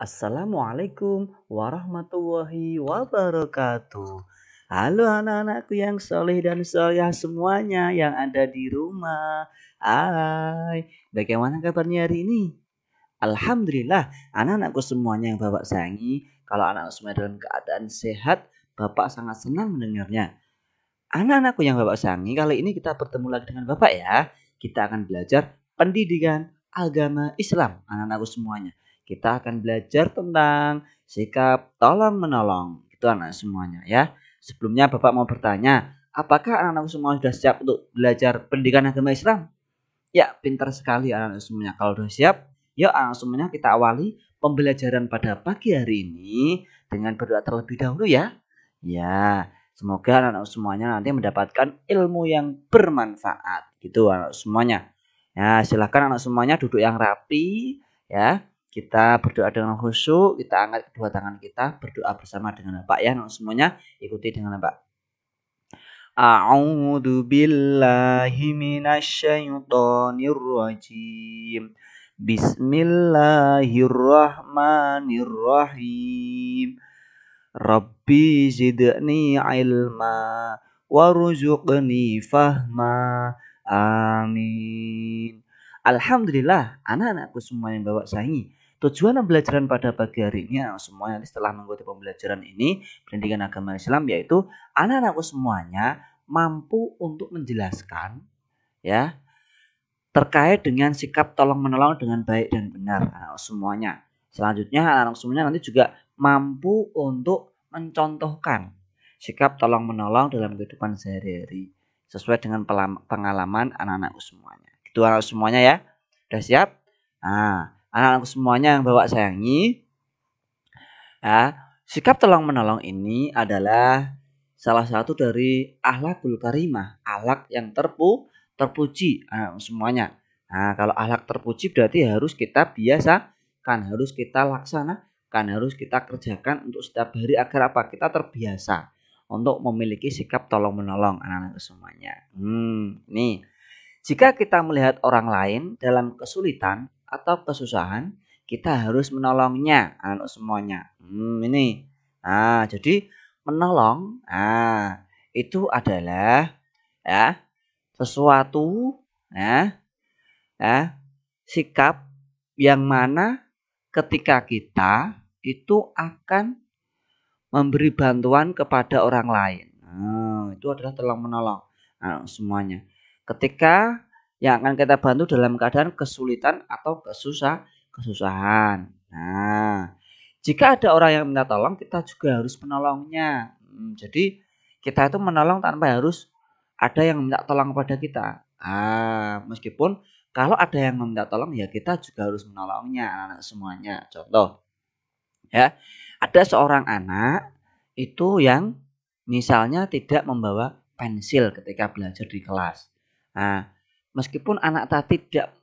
Assalamualaikum warahmatullahi wabarakatuh. Halo anak-anakku yang soleh dan solehah semuanya yang ada di rumah. Hai, bagaimana kabarnya hari ini? Alhamdulillah, anak-anakku semuanya yang Bapak sayangi, kalau anak semua dalam keadaan sehat, Bapak sangat senang mendengarnya. Anak-anakku yang Bapak sayangi, kali ini kita bertemu lagi dengan Bapak ya. Kita akan belajar pendidikan agama Islam, anak-anakku semuanya. Kita akan belajar tentang sikap tolong menolong. Itu anak semuanya ya. Sebelumnya Bapak mau bertanya, apakah anak-anakku semua sudah siap untuk belajar pendidikan agama Islam? Ya, pintar sekali anak-anak semuanya. Kalau sudah siap, yuk anak semuanya kita awali pembelajaran pada pagi hari ini dengan berdoa terlebih dahulu ya. Ya, semoga anak-anak semuanya nanti mendapatkan ilmu yang bermanfaat. Gitu anak semuanya. Ya, silakan anak semuanya duduk yang rapi ya. Kita berdoa dengan khusyuk, kita angkat kedua tangan kita, berdoa bersama dengan Bapak ya anak semuanya. Ikuti dengan Bapak. A'udzu billahi minasyaitonir rajim. Bismillahirrahmanirrahim. Rabbi zidni ilma warzuqni fahma. Amin. Alhamdulillah, anak-anakku semua yang bawa sayangi. Tujuan pembelajaran pada pagi hari ini semuanya setelah mengikuti pembelajaran ini pendidikan agama Islam yaitu anak-anakku semuanya mampu untuk menjelaskan ya terkait dengan sikap tolong menolong dengan baik dan benar anak semuanya. Selanjutnya anak-anak semuanya nanti juga mampu untuk mencontohkan sikap tolong menolong dalam kehidupan sehari-hari sesuai dengan pengalaman anak-anak semuanya. Itu anak semuanya ya. Udah siap? Nah, anak-anak semuanya yang bawa sayangi, ya, sikap tolong menolong ini adalah salah satu dari akhlakul karimah, akhlak yang terpuji semuanya. Nah, kalau akhlak terpuji berarti harus kita biasakan, harus kita laksanakan, harus kita kerjakan untuk setiap hari agar apa? Kita terbiasa untuk memiliki sikap tolong menolong anak-anak semuanya. Nih. Jika kita melihat orang lain dalam kesulitan atau kesusahan, kita harus menolongnya, anak semuanya. Ini. Nah, jadi menolong, itu adalah ya sesuatu ya, ya sikap yang mana ketika kita itu akan memberi bantuan kepada orang lain. Itu adalah tolong menolong semuanya. Ketika yang akan kita bantu dalam keadaan kesulitan atau kesusahan. Nah, jika ada orang yang minta tolong, kita juga harus menolongnya. Jadi kita itu menolong tanpa harus ada yang minta tolong kepada kita. Meskipun kalau ada yang meminta tolong ya kita juga harus menolongnya anak-anak semuanya. Contoh ya, ada seorang anak itu yang misalnya tidak membawa pensil ketika belajar di kelas. Nah, meskipun anak tadi tidak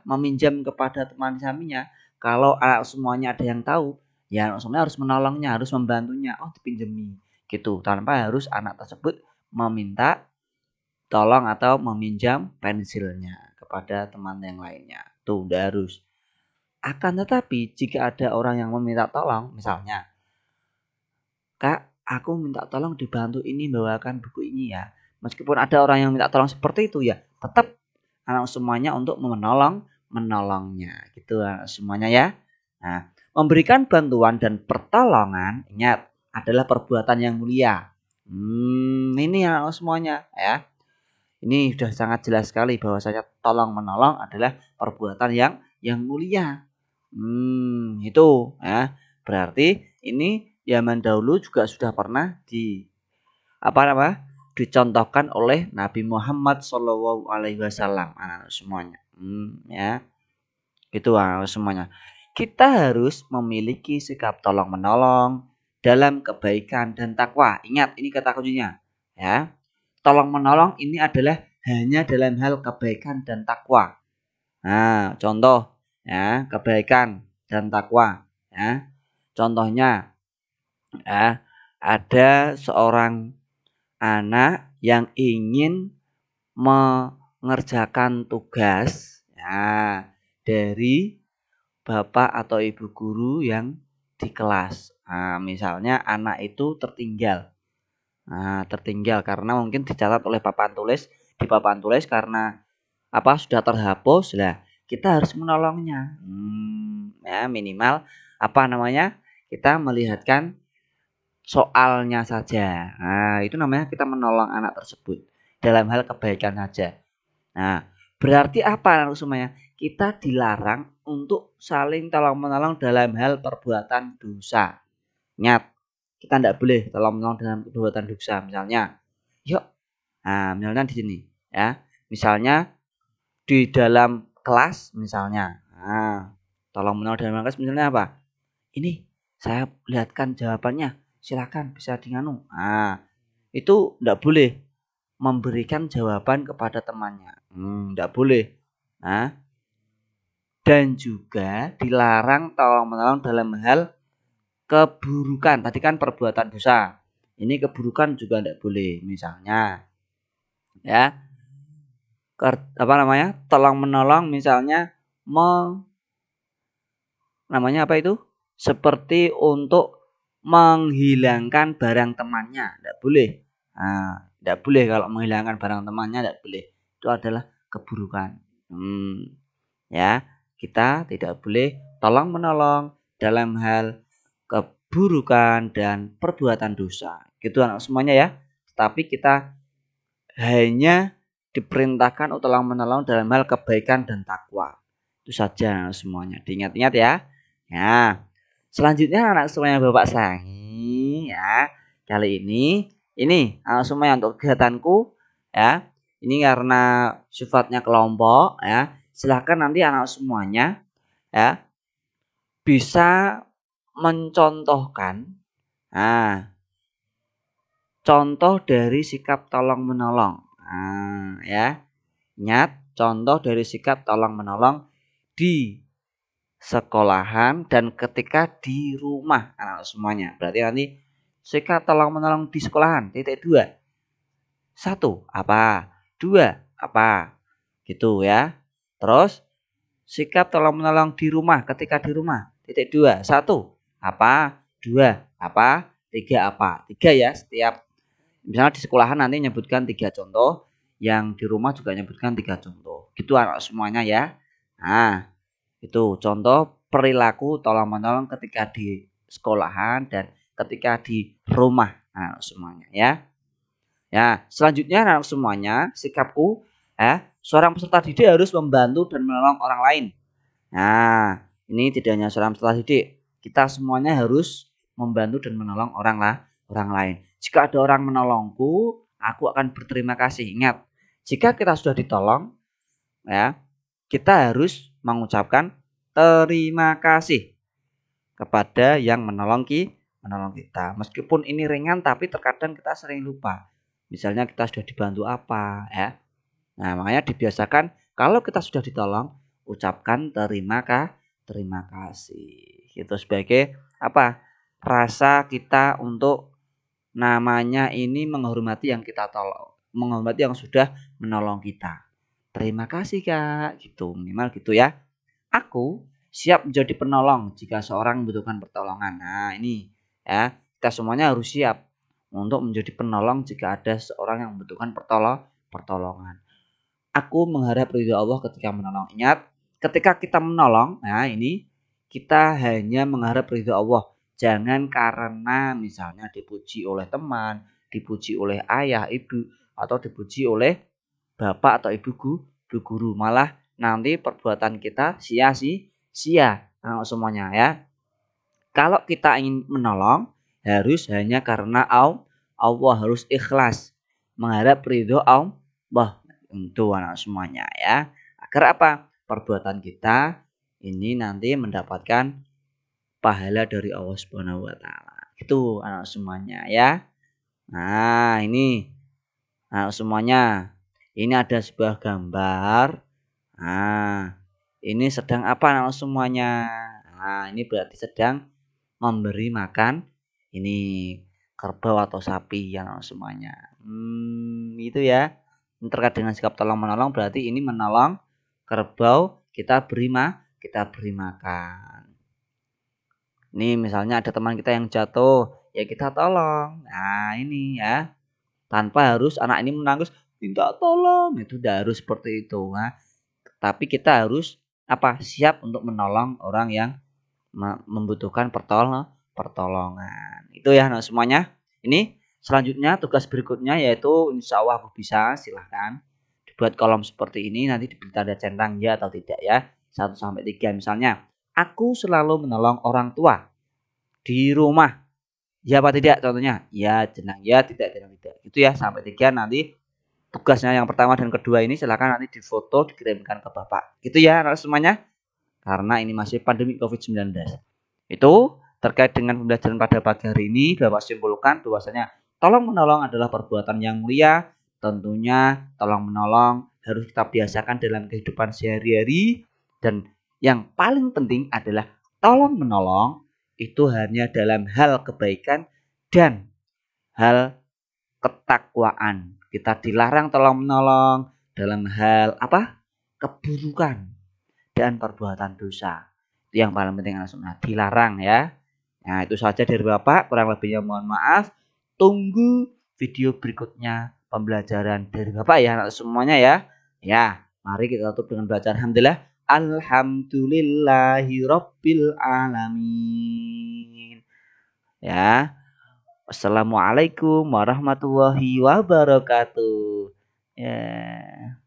meminjam kepada teman saminya, kalau anak semuanya ada yang tahu, ya anak semuanya harus menolongnya, harus membantunya. Oh, dipinjemi gitu, tanpa harus anak tersebut meminta tolong atau meminjam pensilnya kepada teman yang lainnya. Tuh, udah harus. Akan tetapi jika ada orang yang meminta tolong, misalnya, Kak, aku minta tolong dibantu ini bawakan buku ini ya. Meskipun ada orang yang minta tolong seperti itu ya, tetap anak semuanya untuk menolongnya. Gitu anak semuanya ya. Nah, memberikan bantuan dan pertolongan, ingat, adalah perbuatan yang mulia. Ini anak semuanya ya. Ini sudah sangat jelas sekali bahwasanya tolong menolong adalah perbuatan yang mulia. Itu ya. Berarti ini zaman dahulu juga sudah pernah dicontohkan oleh Nabi Muhammad Shallallahu Alaihi Wasallam anak semuanya. Ya, gitu semuanya. Kita harus memiliki sikap tolong menolong dalam kebaikan dan takwa. Ingat, ini kata kuncinya. Ya, tolong menolong ini adalah hanya dalam hal kebaikan dan takwa. Nah, contoh ya, kebaikan dan takwa ya. Contohnya ya, ada seorang anak yang ingin mengerjakan tugas ya dari bapak atau ibu guru yang di kelas. Nah, misalnya anak itu tertinggal. Nah, tertinggal karena mungkin dicatat oleh papan tulis, di papan tulis karena apa sudah terhapus lah, kita harus menolongnya. Ya minimal apa namanya? Kita melihatkan soalnya saja. Nah, itu namanya kita menolong anak tersebut dalam hal kebaikan saja. Nah, berarti apa semuanya? Kita dilarang untuk saling tolong-menolong dalam hal perbuatan dosa. Ingat, kita tidak boleh tolong-menolong dalam perbuatan dosa. Misalnya, yuk, nah misalnya di sini, ya, misalnya di dalam kelas, misalnya, nah, tolong-menolong dalam kelas, misalnya apa? Ini saya lihatkan jawabannya, silakan bisa dianu. Nah, itu tidak boleh memberikan jawaban kepada temannya. Tidak boleh. Nah, dan juga dilarang tolong-menolong dalam hal keburukan. Tadi kan perbuatan dosa. Ini keburukan juga tidak boleh. Misalnya, ya, apa namanya? Tolong-menolong misalnya namanya apa itu? Seperti untuk menghilangkan barang temannya, tidak boleh. Nah, tidak boleh kalau menghilangkan barang temannya, tidak boleh. Itu adalah keburukan. Ya, kita tidak boleh tolong menolong dalam hal keburukan dan perbuatan dosa. Gitu anak semuanya ya. Tapi kita hanya diperintahkan untuk tolong menolong dalam hal kebaikan dan takwa. Itu saja semuanya. Diingat-ingat ya. Ya. Selanjutnya anak semuanya Bapak sayangi ya. Kali ini anak semuanya untuk kegiatanku ya. Ini karena sifatnya kelompok ya. Silahkan nanti anak semuanya ya bisa mencontohkan contoh dari sikap tolong menolong. Ya. Ingat contoh dari sikap tolong menolong di sekolahan dan ketika di rumah anak semuanya. Berarti nanti sikap tolong menolong di sekolahan titik 2. 1 apa? 2 apa? Gitu ya. Terus sikap tolong menolong di rumah ketika di rumah titik 2. 1 apa? 2 apa? 3 apa? 3 ya setiap misalnya di sekolahan nanti nyebutkan 3 contoh, yang di rumah juga nyebutkan 3 contoh. Gitu anak semuanya ya. Nah, itu contoh perilaku tolong menolong ketika di sekolahan dan ketika di rumah anak semuanya ya. Ya, selanjutnya anak semuanya sikapku seorang peserta didik harus membantu dan menolong orang lain. Nah, ini tidak hanya seorang peserta didik, kita semuanya harus membantu dan menolong orang lain. Jika ada orang menolongku, aku akan berterima kasih. Ingat, jika kita sudah ditolong, ya, kita harus mengucapkan terima kasih kepada yang menolong kita. Meskipun ini ringan, tapi terkadang kita sering lupa. Misalnya kita sudah dibantu apa, ya. Nah, makanya dibiasakan kalau kita sudah ditolong, ucapkan terima kasih. Itu sebagai apa? Rasa kita untuk namanya ini menghormati yang kita tolong, menghormati yang sudah menolong kita. Terima kasih Kak, gitu minimal gitu ya. Aku siap menjadi penolong jika seorang membutuhkan pertolongan. Nah ini ya kita semuanya harus siap untuk menjadi penolong jika ada seorang yang membutuhkan pertolongan. Aku mengharap ridho Allah ketika menolong. Ingat, ketika kita menolong, nah ini kita hanya mengharap ridho Allah. Jangan karena misalnya dipuji oleh teman, dipuji oleh ayah, ibu, atau dipuji oleh bapak atau ibu guru. Malah nanti perbuatan kita sia-sia semuanya ya. Kalau kita ingin menolong, harus hanya karena Allah, harus ikhlas mengharap ridho Allah untuk anak semuanya ya. Agar apa? Perbuatan kita ini nanti mendapatkan pahala dari Allah Subhanahu wa taala. Itu anak semuanya ya. Nah, ini anak semuanya. Ini ada sebuah gambar. Nah, ini sedang apa anak semuanya? Nah, ini berarti sedang memberi makan ini kerbau atau sapi ya semuanya. Itu ya. Ini terkait dengan sikap tolong menolong berarti ini menolong kerbau, kita kita beri makan. Ini misalnya ada teman kita yang jatuh, ya kita tolong. Nah, ini ya. Tanpa harus anak ini menangis, minta tolong. Itu tidak harus seperti itu. Nah, tapi kita harus siap untuk menolong orang yang membutuhkan pertolongan. Itu ya semuanya. Ini selanjutnya tugas berikutnya yaitu insya Allah aku bisa, silahkan dibuat kolom seperti ini, nanti diberi tanda centang ya atau tidak ya. 1-3 misalnya. Aku selalu menolong orang tua di rumah. Ya apa tidak contohnya? Ya, jenang ya, tidak, jenang tidak. Itu ya sampai 3 nanti tugasnya yang pertama dan kedua ini silakan nanti difoto dikirimkan ke Bapak. Gitu ya semuanya. Karena ini masih pandemi COVID-19. Itu terkait dengan pembelajaran pada pagi hari ini Bapak simpulkan bahwasanya tolong menolong adalah perbuatan yang mulia. Tentunya tolong menolong harus kita biasakan dalam kehidupan sehari-hari, dan yang paling penting adalah tolong menolong itu hanya dalam hal kebaikan dan hal ketakwaan. Kita dilarang tolong menolong dalam hal keburukan dan perbuatan dosa. Itu yang paling penting dilarang ya. Nah, itu saja dari Bapak, kurang lebihnya mohon maaf. Tunggu video berikutnya pembelajaran dari Bapak ya semuanya ya. Ya, mari kita tutup dengan bacaan alhamdulillah. Alhamdulillahirabbil alamin. Ya. Wassalamualaikum warahmatullahi wabarakatuh. Ya.